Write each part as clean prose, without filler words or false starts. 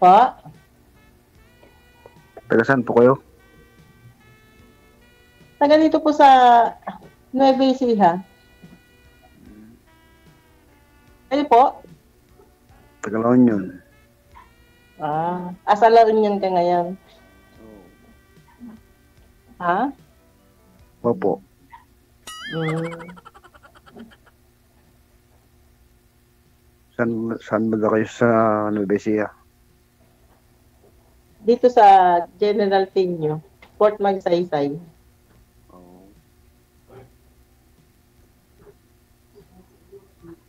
Pa, Taga saan po kayo? taga dito po sa Nueva Ecija. Kayo po? Taga La Union. Asa La Union ka ngayon? Ha? Opo. Hmm. Saan ba kayo sa Nueva Ecija? Dito sa General Tinio, Port Magsaysay.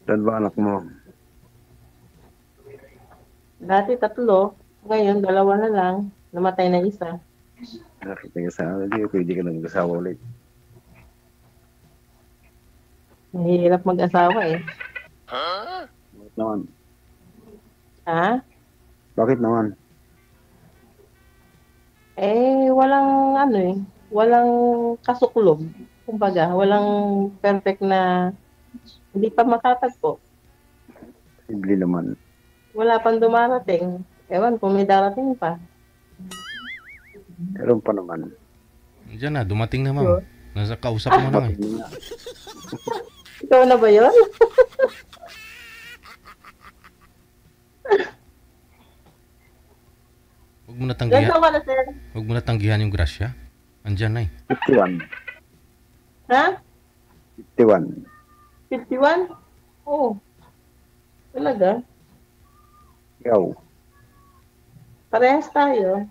Saan ba anak mo? Dati 3, ngayon 2 na lang. Namatay na isa. Nakita sa hindi pwede ka nag-asawa ulit. Mahirap mag-asawa eh. Bakit naman? Ha? Bakit naman? Walang ano eh. Walang kasuklog. Kumbaga, walang perfect na hindi pa matatagpo. Simple naman. Wala pang dumarating. Ewan kung may darating pa. Meron pa naman. Diyan na, dumating na ma'am. Nasa kausap mo na eh. Ikaw na ba yun? Huwag mo na Ganito tanggihan, ka na, sir. huwag mo na tanggihan yung grasya. Andyan na eh. 51. Ha? 51. 51? Oo. Talaga? Ikaw. Parehas tayo.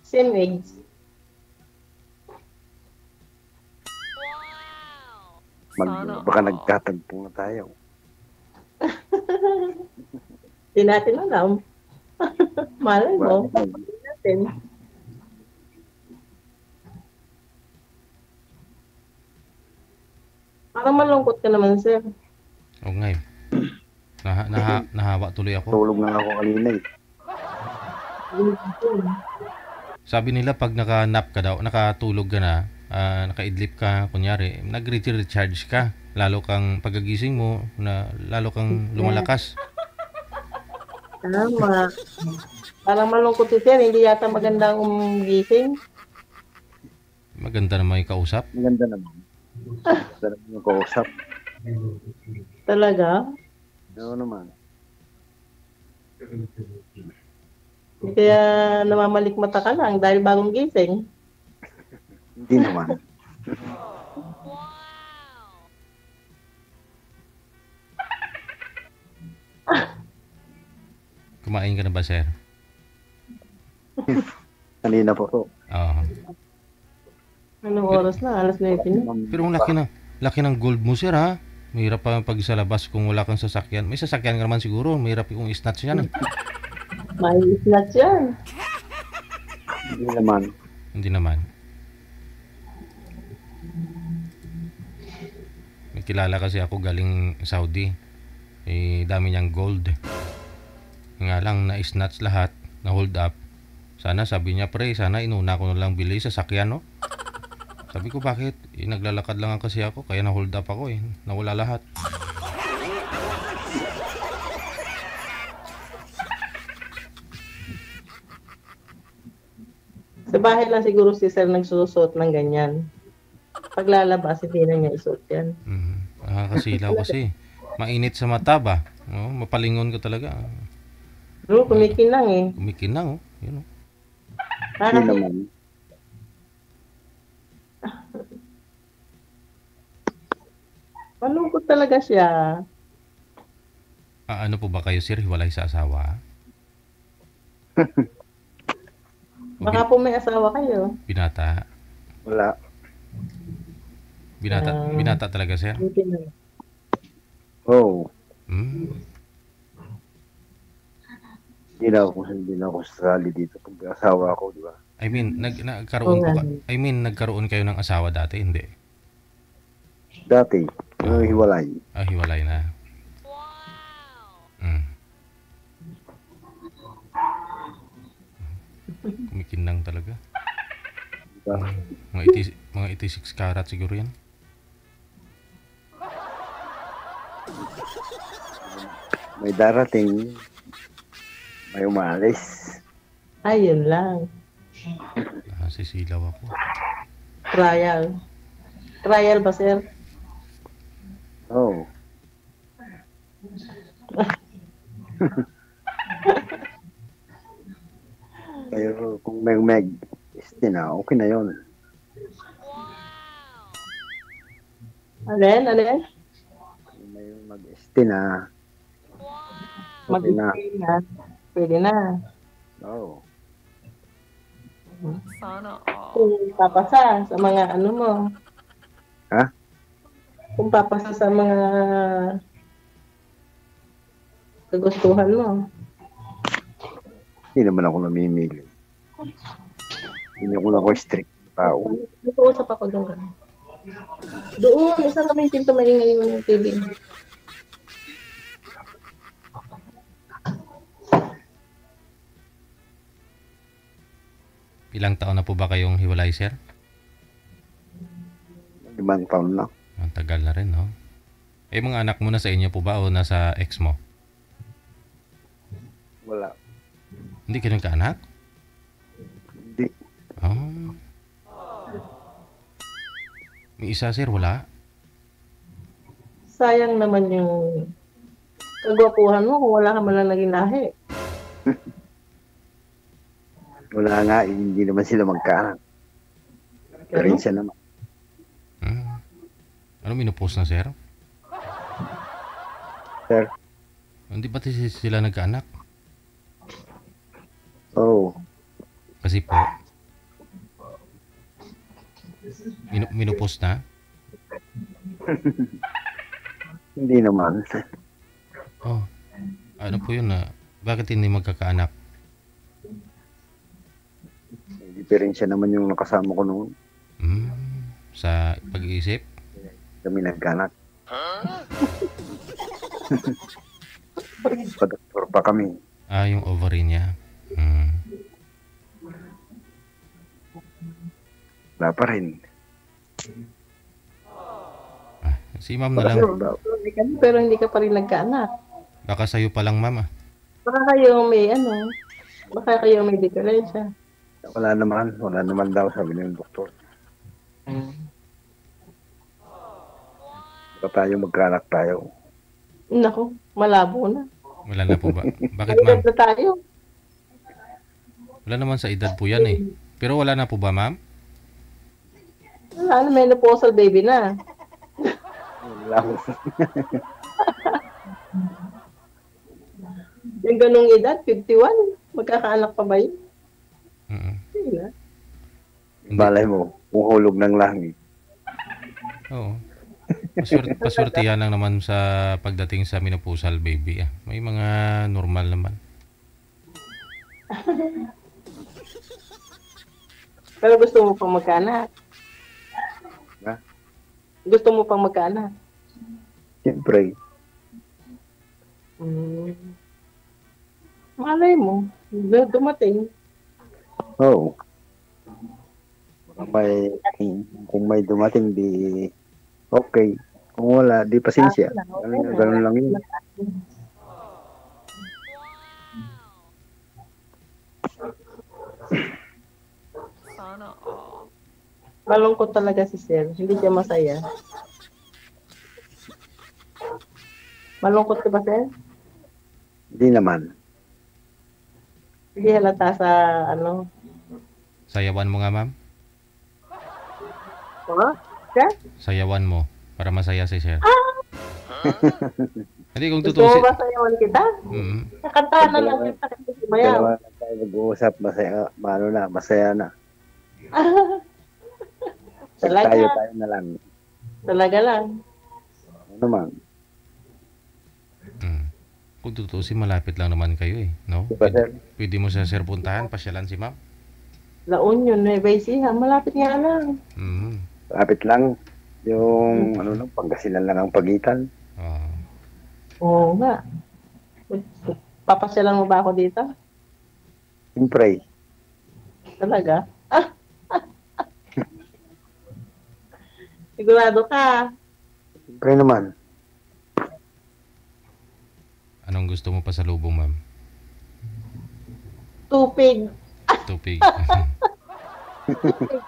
Same age. Baka nagtatagpo na tayo. Hindi natin alam. Malay mo. Hindi natin. Parang malungkot ka naman, sir. Oo nga eh. Nahawa tuloy ako. Tulog na ako kanina eh. Sabi nila pag naka-nap ka daw, nakatulog ka na, naka-idlip ka, kunyari, nag-recharge ka. Lalo kang pagkagising mo, lalo kang lumalakas. Tama. Parang malungkot si sir. Hindi yata magandang gising. Maganda naman yung kausap. Maganda naman. Sarap yung kausap. Talaga? Oo naman. Kaya namamalik mata ka lang dahil bagong gising. Hindi naman. Kumain ka na ba, sir? Kanina po to. Oo. Anong oras na? Alas 9 na. Pero ang laki ng gold mo, sir, ha? Mahirap pa pag sa labas kung wala kang sasakyan. May sasakyan ka naman siguro. Mahirap yung snatch yan. May snatch yan. Hindi naman. Hindi naman. May kilala kasi ako galing Saudi. Dami niyang gold. Nga lang na-snatch lahat, na hold up. Sana sabi niya, pre, sana inuna ko na lang bili sasakyan, no? Sabi ko, bakit? Naglalakad lang kasi ako, kaya na hold up ako eh. Nawala lahat. Sa bahay lang siguro si sir nagsusuot ng ganyan. Paglalabas, hindi na niya isuot yan. Nakakasilaw kasi. Mainit sa mata ba? Oh, mapalingon ko talaga. Bro, kumikinang eh. Kumikinang, oh. Yun, oh. Hindi naman. Malungkot talaga siya. Ano po ba kayo, sir? Hiwalay sa asawa? Baka po may asawa kayo. Binata? Wala. Binata talaga, sir? Oo. Hindi na ako sasali dito pag asawa ako, di ba? I mean, nagkaroon kayo ng asawa dati? Hindi. Dati, hiwalay. Hiwalay na. Kumikinang talaga. Mga 86 karat siguro yan. May darating, May umalis. Ayun lang. Sisilaw ako. Trial. Trial ba, sir? Oh. Pero kung may Estina, okay na yun. Alin? Kung may mag-Estina, okay na. Mag-stay na. Pwede na. Oh. Sana all. Kung papasa sa mga ano mo. Ha? Kung papasa sa mga kagustuhan mo. Hindi naman ako namimili. Hindi ako na strict tao. Nag-uusap ako doon. Doon, isa kami pinto maingay yung TV. Ilang taon na po ba kayong hiwalay, sir? 5 taon na. Ang tagal na rin, no? Eh, mga anak mo na sa inyo po ba o nasa ex mo? Wala. Hindi ka nagkaanak? Hindi. Oh. May isa, sir, wala? Sayang naman yung kagwapuhan mo kung wala ka man lang naging lahi. Wala nga, hindi naman sila magkaanak. Pero yun siya naman. Ano minupost na, sir? Sir? Hindi ba sila nagkaanak? Oh. Kasi po, minupost na? Hindi naman. Oh, ano po yun na? Bakit hindi magkakaanak? May diferensya naman yung nakasama ko noon. Sa pag-iisip? Kami nagkaanak. Pa-doktor pa kami. Yung ovary niya. Wala pa rin. Si ma'am na lang. Pero hindi ka pa rin nagkaanak. Baka sa'yo pa lang, ma'am. Baka kayo may baka kayo may diferensya. Wala naman daw, sabi ng doktor. Baka tayo magkaanak tayo. Naku, malabo na. Wala na po ba? Bakit, Edad ma'am? na tayo. Wala naman sa edad po yan eh. Pero wala na po ba, ma'am? Wala na, menopausal baby na. Wala ko. Yung ganong edad, 51, magkakaanak pa ba yun? Hindi na. Balay mo, kung hulog ng langit. Oo. Paswertihan lang naman sa pagdating sa menopausal baby. May mga normal naman. Pero gusto mo pang magkaanak? Ha? Gusto mo pang magkaanak? Siyempre. Malay mo, dumating. Oo. Kung may dumating, di okay. Kung wala, di pasensya. Ganun lang yun. Sana all. Malungkot talaga si Sir. Hindi siya masaya. Malungkot ka ba, Sir? Hindi naman. Hindi halata sa Sayawan mo nga, ma'am. Sir? Sayawan mo para masaya si sir. Hindi, kung Gusto mo tutusin. ba sayawan kita? Nakantahan na lang kita kasi sumayaw. Dalawa na tayo mag-uusap, masaya na. Talaga. Tayo na lang. Talaga lang. Ano naman? Kung tutusin, malapit lang naman kayo eh. No? Diba, sir? Pwede mo sa sir puntahan, pasyalan si ma'am. La Union, Nueva Ecija. Malapit nga lang. Lapit lang. Yung, Pangasinan lang ang pagitan. Oo nga. Papasyalan mo ba ako dito? Siyempre. Talaga? Sigurado ka. Siyempre naman. Anong gusto mo pa sa lubong, ma'am? Tupig. Tupig. Iba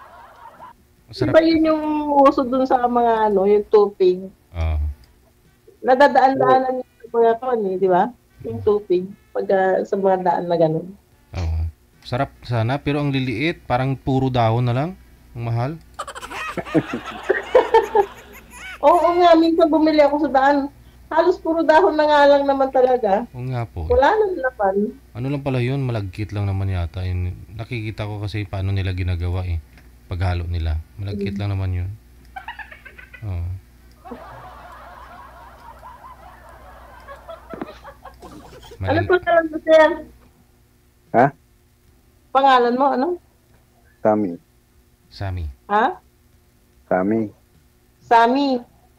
Masarap. yun yung uso dun sa mga ano, yung tupig. Oo. Nadadaan-daanan yung mga kon eh, di ba? Yung tupig. Pag sa mga daan na ganun. Oo. Sarap sana pero ang liliit, parang puro dahon na lang. Ang mahal. Oo nga, minsan bumili ako sa daan. Halos puro dahon na nga lang naman talaga. Oo nga po. Wala nang laman. Ano lang pala yun, malagkit lang naman yata. Yun, nakikita ko kasi paano nila ginagawa eh. Paghalo nila. Malagkit lang naman yun. Oo. Ano Malal- pangalan mo, sir? Ha? Pangalan mo, ano? Sami. Sami. Ha? Sami. Sami.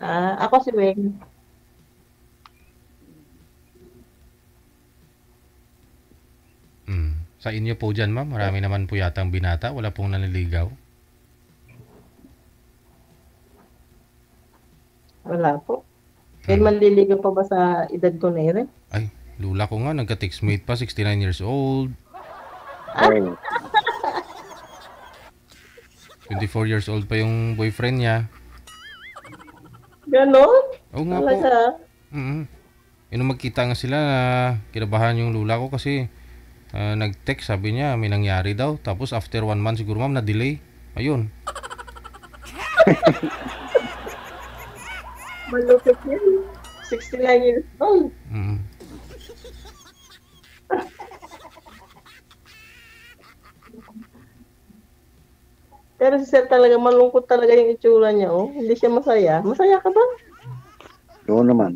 Ah, ako si Weng. Sa inyo po dyan, ma'am, marami naman po yatang binata. Wala pong naniligaw. Wala po. Kaya manliligaw pa ba sa edad ko na yun? Ay, lula ko nga, nagka-textmate pa, 69 years old. Oh, 24 years old pa yung boyfriend niya. Ganon? Oo nga po. Talaga? Nung magkita nga sila, kinabahan yung lula ko kasi nag-text, sabi niya may nangyari daw. Tapos after 1 month siguro ma'am, na-delay. Ayun. Malupit yun. 69 years old. Mm. Pero si Sir talaga, malungkot talaga yung itsura niya, oh. Hindi siya masaya. Masaya ka ba? doon naman.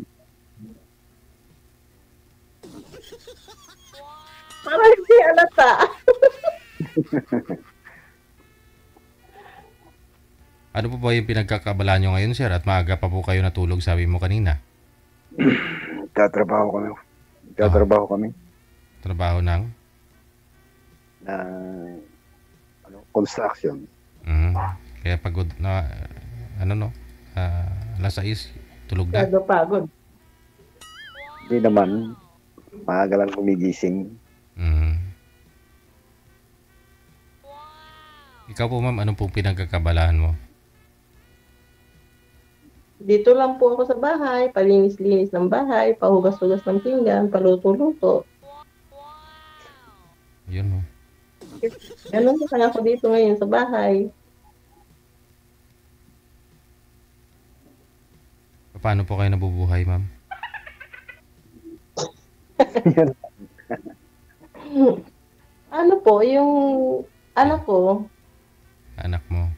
Parang hindi alata. Ano po ba yung pinagkakabalaan nyo ngayon, sir? At maaga pa po kayo natulog, sabi mo kanina. Tatrabaho kami. Tatrabaho kami Trabaho ng? na construction. Kaya pagod na, alas 6, tulog na. Pagod, pagod. Hindi naman. Maaga lang gumigising. Ikaw po ma'am, anong pong pinagkakabalaan mo? Dito lang po ako sa bahay, palinis-linis ng bahay, pahugas-hugas ng pinggan, paluto-luto. Yun mo. Ganun lang ako dito ngayon sa bahay. Paano po kayo nabubuhay, ma'am? Ano po, yung anak ko, Anak mo?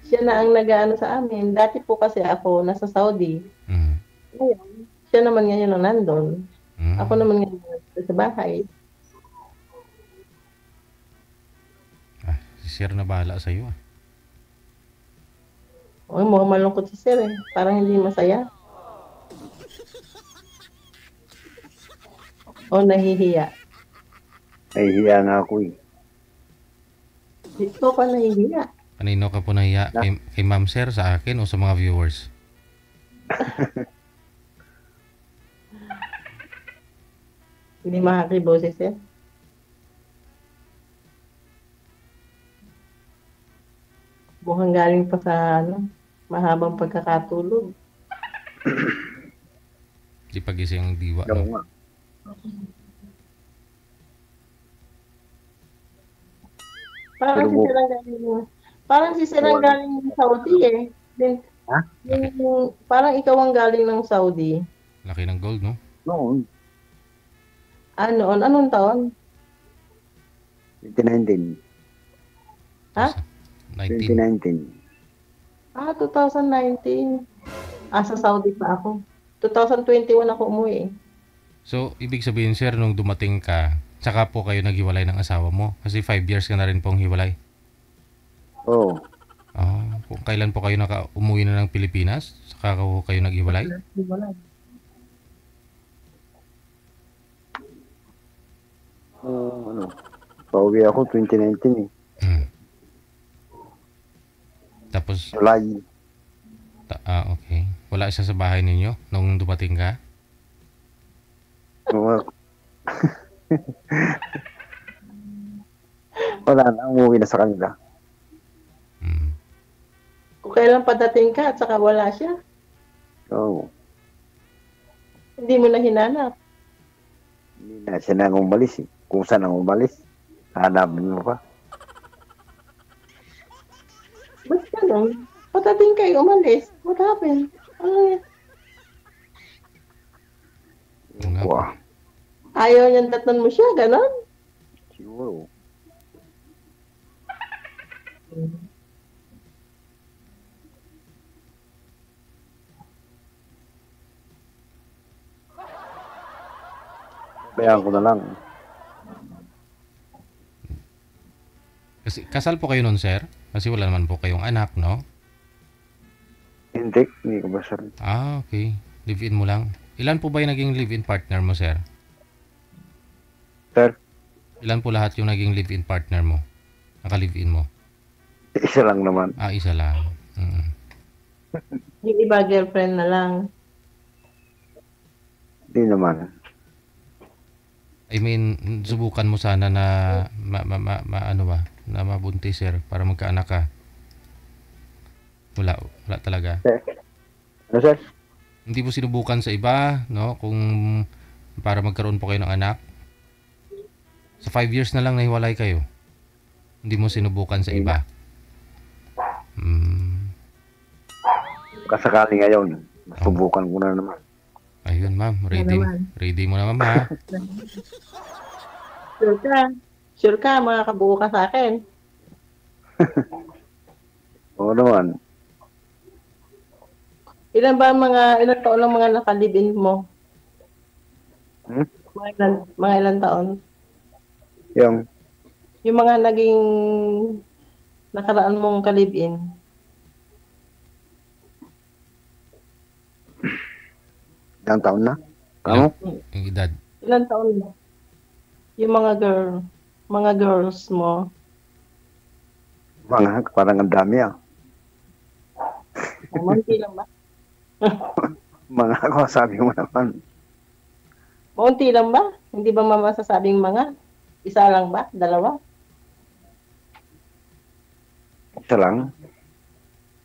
siya na ang nag-aano sa amin. Dati po kasi ako nasa Saudi. Mm. Ngayon, siya naman ngayon ang nandun. Mm. Ako naman ngayon nandun sa bahay. Si sir na bahala sa iyo. O, mukhang malungkot si Sir eh. Parang hindi masaya. O, nahihiya. Nahihiya nga ako eh. Dito ka nahihiya. Kanino ka po nahiya? Kay ma'am sir, sa akin o sa mga viewers? Hindi makakibo si Sir. Mukhang galing pa sa mahabang pagkakatulog. Di pagising ang diwa, Oo no? nga. Parang si Pero- Sir ang galing parang si Sir ang galing ng Saudi eh. Din, Ha? parang ikaw ang galing ng Saudi. Laki ng gold, no? Noon, Anong taon? 2019. Ha? 19. 2019. 2019. Sa Saudi pa ako. 2021 ako umuwi. So, ibig sabihin sir, nung dumating ka, tsaka po kayo naghiwalay ng asawa mo? Kasi 5 years ka na rin pong hiwalay. Oo. Kung kailan po kayo umuwi na ng Pilipinas? Saka po kayo naghiwalay? Pauwi ako 2019 eh. Tapos, July. okay. Wala siya sa bahay ninyo nung dumating ka? Oo nga. Wala na, umuwi na sa kanila. Hmm. Kung kailan padating ka at saka wala siya, Oo. hindi mo na hinanap. Hindi na siya nang umalis eh. Kung saan nang umalis, hanapin mo pa. Ba't ganun? Padating kayo, umalis. What happened? Ano yan? Yun nga po. Wah, Ayaw niyang datnan mo siya, ganon? siguro. Bayaan ko na lang. Kasi kasal po kayo nun, sir? Kasi wala naman po kayong anak, no? Hindi ko ba sir? Ah, okay. Live-in mo lang. Ilan po ba yung naging live-in partner mo, sir? Sir, Ilan po lahat yung naging live-in partner mo? Naka-live-in mo? isa lang naman. Ah, isa lang. Mm. Yung iba, girlfriend na lang. Hindi naman. I mean, subukan mo sana na ano ba, na mabuntis, sir, para magkaanak ka. Wala talaga. Ano sir? Hindi mo sinubukan sa iba, no? Kung para magkaroon po kayo ng anak. Sa 5 years na lang nahiwalay kayo. Hindi mo sinubukan sa iba. Kasakali ngayon. Subukan ko na naman. Ayun, ma'am. Ready. naman. Ready mo na, ma'am, ha? Sure ka? Sure ka, makakabuo ka sa akin? Oo naman. Ilan taon ang mga nakalibin mo? Mga ilan taon? Yung mga naging nakaraan mong kalibin. Ilang taon na? Ano? Yung edad. Ilan taon mo? Yung mga girls mo. Parang ang dami ah. Maunti lang ba? Mga ako, sabi mo naman. Maunti lang ba? Hindi ba masasabing mga? Isa lang ba? Dalawa? Isa lang.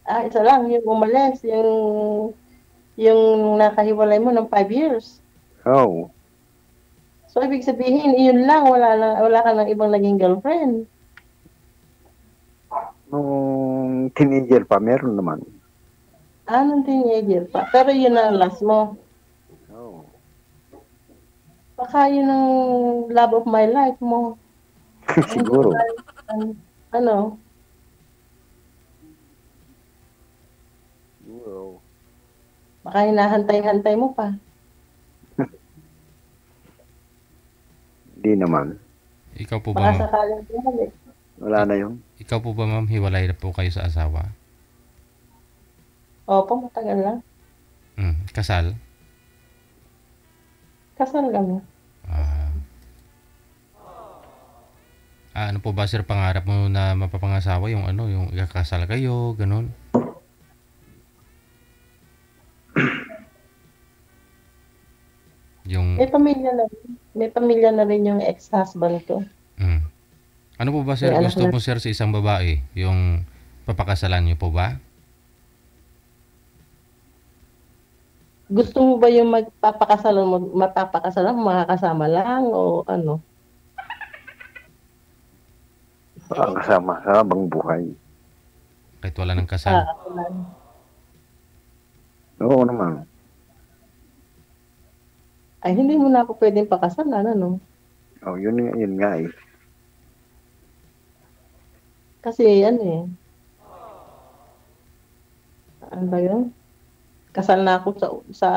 Ah, isa lang. Yung umalis. Yung nakahiwalay mo ng 5 years. Oo. So, ibig sabihin, yun lang. Wala ka ng ibang naging girlfriend. Nung teenager pa, meron naman. Ah, nung teenager pa. Pero yun ang last mo. Oo. Baka yun ang love of my life mo. Siguro. Ano? Siguro. Baka hinahantay-hantay mo pa. Hindi naman. Ikaw po ba, Baka ma'am? sakaling bumalik. Wala na yun. Ikaw po ba, ma'am? Hiwalay na po kayo sa asawa? Opo, matagal na. Kasal? Kasal kami. Ano po ba, sir, pangarap mo na mapapangasawa? Yung ano, yung ikakasal kayo, ganun? Yung... May pamilya na rin yung ex-husband ko. Ano po ba, sir? May anak Gusto na- mo, sir, sa isang babae? Yung papakasalan niyo po ba? Gusto mo ba yung mapapakasalan mo, makakasama lang o ano? Ang kasama sa habang buhay. Kahit wala ng kasal? Oo naman. Ay, hindi mo na ako pwedeng pakasalan, ano? Oh, yun nga eh. Kasi, ano eh. Ano ba yun? Kasal na ako sa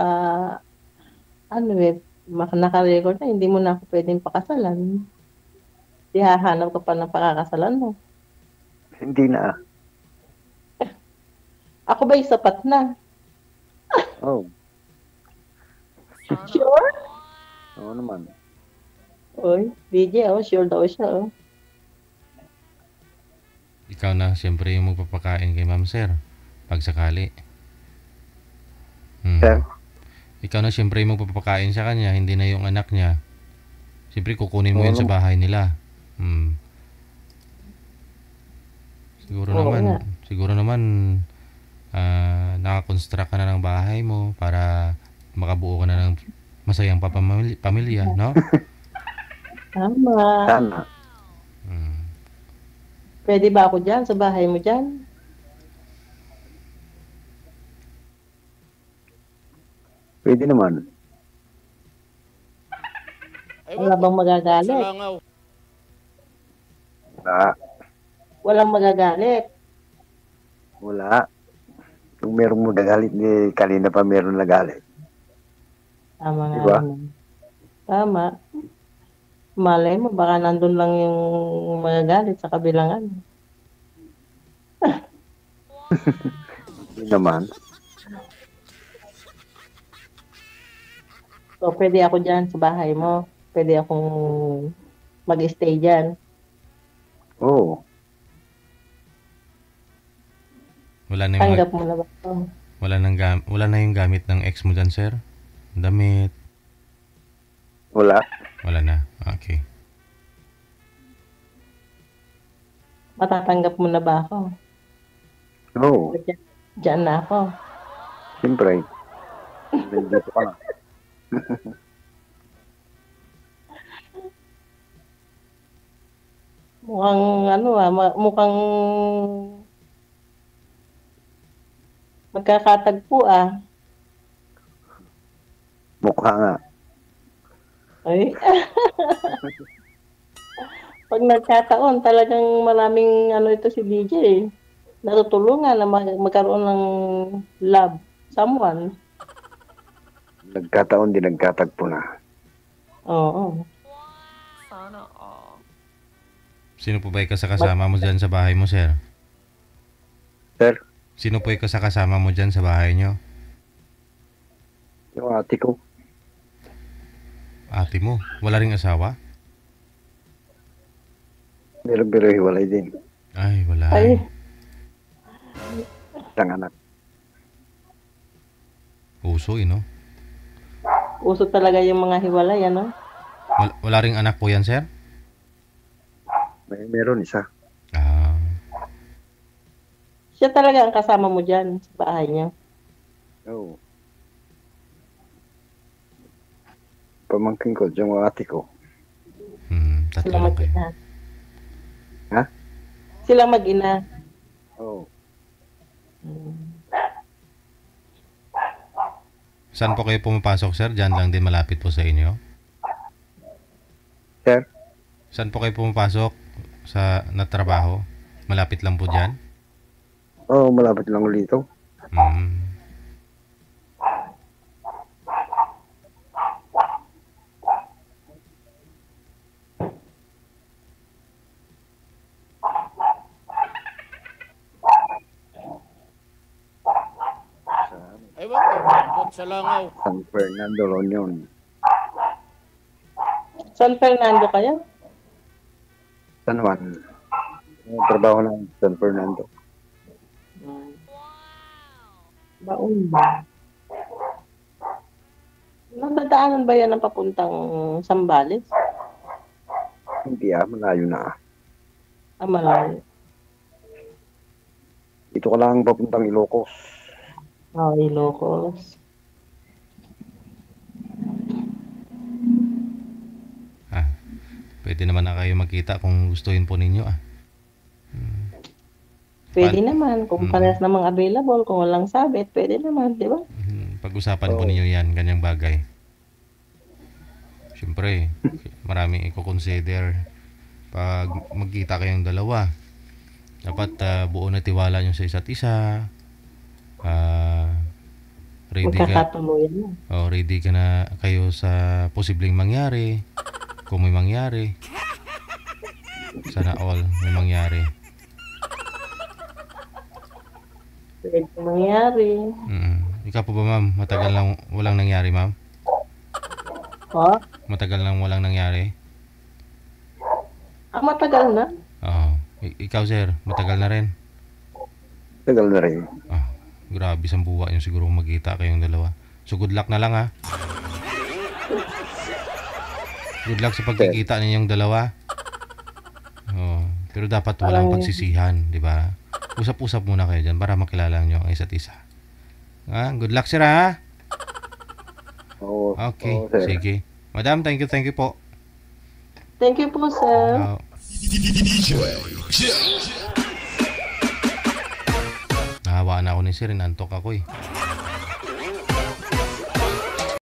ano eh, naka-record na, hindi mo na ako pwedeng pakasalan. Di hahanap ka pa ng pakakasalan mo. Hindi na ah. Ako ba'y sapat na? Oh, Sure? oo naman. Oy, BJ, sure daw siya, oh. Ikaw na, siyempre, yung magpapakain kay ma'am, sir. Pag sakali. Sir? Ikaw na, siyempre, yung magpapakain sa kanya, hindi na yung anak niya. Siyempre, kukunin mo Oo yun sa naman. bahay nila. Siguro Oo naman, nga. siguro naman nakakonstruct ka na ng bahay mo para makabuo ka na ng masayang pamilya, no? Tama. Sana. Mm. Pwede ba ako dyan sa bahay mo dyan? Pwede naman. Wala bang magagalit? Wala. Walang magagalit. Wala. Kung meron mo nagalit, kanina pa meron nagalit. Tama nga Diba? naman. Tama. Malay mo, baka nandun lang yung magagalit sa kabilangan. Hindi naman. So, pwede ako dyan sa bahay mo. Pwede akong mag-stay dyan. Oo. Wala na yung Tanggap mo na ba ito? wala na yung gamit ng ex mo dyan, sir? Damit? Wala. Wala na. Okay. Matatanggap mo na ba ako? Oo. Dyan na ako. Siyempre. Nandito ka na. Mukhang mukhang magkakatagpo Mukha nga. Ay. Pag nagkataon, talagang maraming ito si DJ. Natutulungan na magkaroon ng love. Someone. Nagkataon din nagkatagpo na. Oo. Sana all. Sino po ba yung kasama mo dyan sa bahay mo, sir? Sir, Sino po yung kasama mo dyan sa bahay nyo? yung ate ko. Ate mo? Wala ring asawa? Meron pero hiwalay din. Ay, wala. Ay, Isang anak. Uso, no? uso talaga yung mga hiwalay, Wala ring anak po yan, sir? Meron isa. Ah, Siya talaga ang kasama mo dyan sa bahay niya. Oo. Pamangkin ko, yung ate ko. tatlo Sila lang kayo. mag-ina. Ha? Sila mag-ina. Oo. Saan po kayo pumapasok, sir? Diyan lang din malapit po sa inyo? Sir, Saan po kayo pumapasok sa natrabaho? Malapit lang po dyan? oo, malapit lang dito. Hmm. Ewan ko, abot sa langaw. San Fernando, La Union. San Fernando kaya? San Juan. Yung trabaho ng San Fernando. Baon ba? Nadadaanan ba yan ng papuntang Sambales? Hindi malayo na. Malayo. Dito ko lang papuntang Ilocos. Ilocos. Pwede naman na kayo magkita kung gustuhin po ninyo. Pwede naman. Kung parehas namang available, kung walang sabit, pwede naman, di ba? Pag-usapan po ninyo yan, ganyang bagay. Siyempre, maraming i-consider. Pag magkita kayong dalawa, dapat buo na tiwala nyo sa isa't isa. Ready ka, Magkakatuluyan na. ready ka na kayo sa posibleng mangyari. Kung may mangyari, sana all may mangyari. Pwede mangyari. Ikaw po ba, ma'am? Matagal lang walang nangyari, ma'am? Oh? Matagal lang walang nangyari? Matagal na. Oo. Ikaw, sir, matagal na rin? Tagal na rin. Grabe, isang buwa yung siguro magkita kayong dalawa. So, good luck na lang, ha? Good luck sa pagkikita ninyong dalawa. Pero dapat walang Parang- pagsisihan, di ba? Usap-usap muna kayo dyan para makilala nyo ang isa't isa. Good luck, sir, ha? Oo, Okay, oo, sir. sige. Madam, thank you po. Thank you po, sir. Nahawaan ako ni sir, inantok ako eh.